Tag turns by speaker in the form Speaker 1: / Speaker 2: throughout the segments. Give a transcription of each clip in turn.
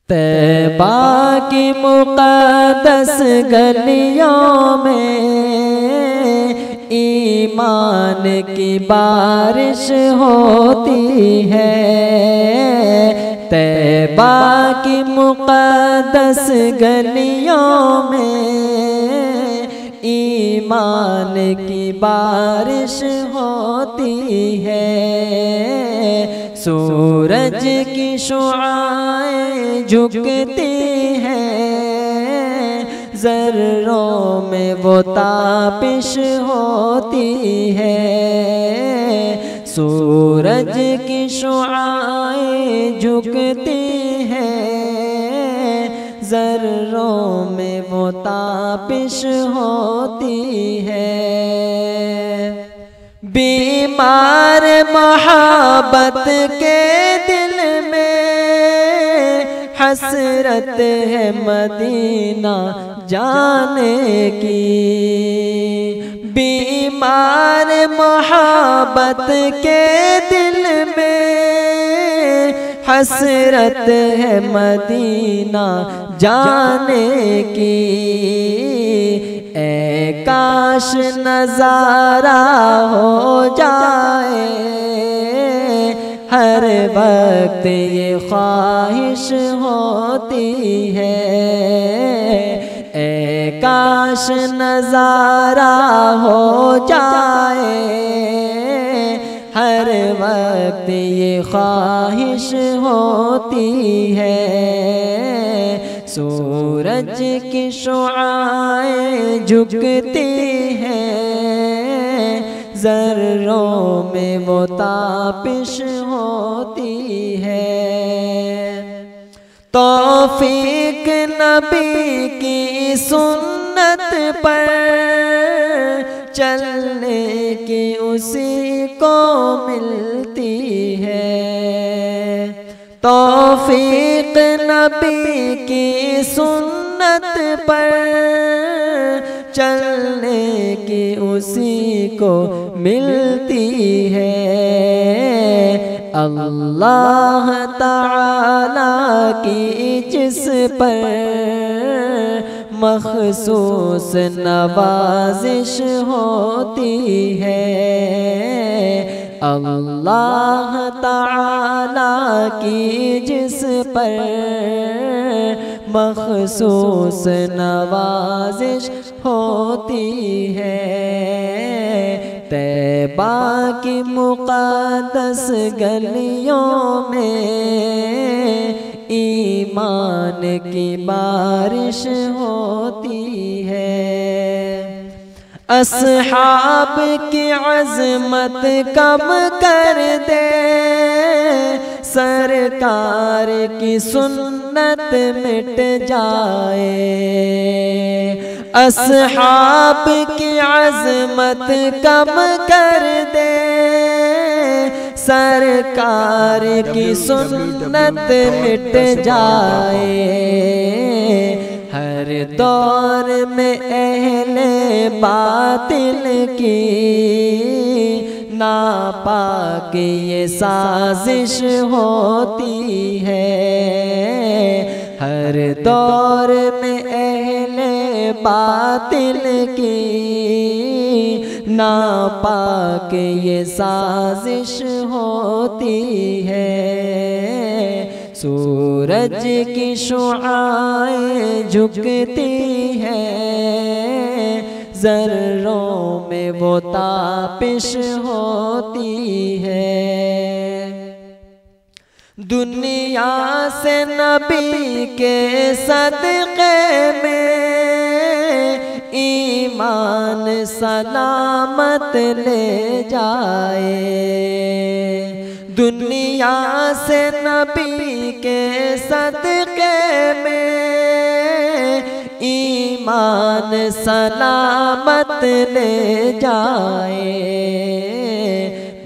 Speaker 1: طیبہ کی مقدس گلیوں میں ایمان کی بارش ہوتی ہے۔ طیبہ کی مقدس گلیوں میں ایمان کی بارش ہوتی ہے۔ سورج کی شعاعیں جھکتی ہیں، ذروں میں وہ تابش ہوتی ہے۔ سورج کی شعاعیں جھکتی ہیں، ذروں میں وہ تابش ہوتی ہے۔ بیمار محبت کے دل میں حسرت ہے مدینہ جانے کی۔ بیمار محبت کے دل میں حسرت ہے مدینہ جانے کی۔ اے کاش نظارہ ہو جائے، ہر وقت یہ خواہش ہوتی ہے۔ اے کاش نظارہ ہو جائے، ہر وقت یہ خواہش ہوتی ہے۔ سورج کی شعاعیں جھکتی ہیں، ذروں میں وہ تابش ہوتی ہے۔ توفیق نبی کی سنت پر چلنے کی اسی کو ملتی ہے۔ توفیق نبی کی سنت پر چلنے کی اسی کو ملتی ہے۔ اللہ تعالیٰ کی جس پر مخصوص نوازش ہوتی ہے، اللہ تعالیٰ کی جس پر مخصوص نوازش ہوتی ہے۔ طیبہ کی مقدس گلیوں میں ایمان کی بارش ہوتی ہے۔ اصحاب کی عظمت کم کر دے، سرکار کی سنت مٹ جائے۔ اصحاب کی عظمت کم کر دے، سرکار کی سنت مٹ جائے۔ ہر دور میں اہل باطل کی ناپاک یہ سازش ہوتی ہے۔ ہر دور میں اہل باطل کی ناپاک یہ سازش ہوتی ہے۔ سورج کی شعاعیں جھکتی ہیں، ذروں میں وہ تابش ہوتی ہے۔ دنیا سے نبی کے صدقے میں ایمان سلامت لے جائے۔ دنیا سے نبی کے صدقے میں ایمان سلامت لے جائے۔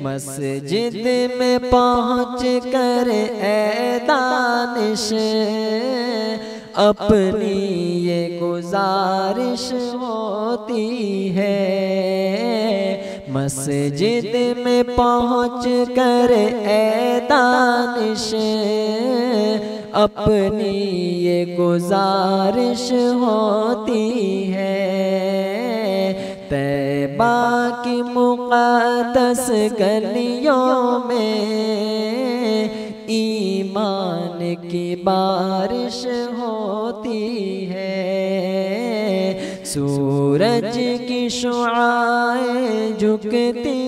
Speaker 1: مسجد میں پہنچ کر اے دانش اپنی یہ گزارش ہوتی ہے۔ مسجد میں پہنچ کر اے دانش اپنی یہ گزارش ہوتی ہے، طیبہ کی مقدس گلیوں میں ایمان کی بارش ہوتی ہے، سورج کی شعاعیں جھکتی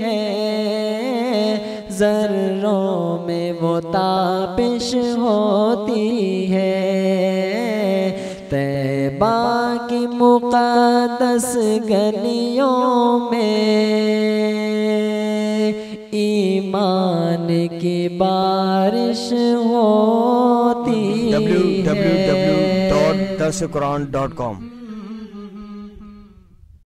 Speaker 1: ہیں، ذروں میں وہ تابش ہوتی ہے، طیبہ کی مقدس گلیوں میں ایمان کی بارش ہوتی ہے۔
Speaker 2: www.darsequran.com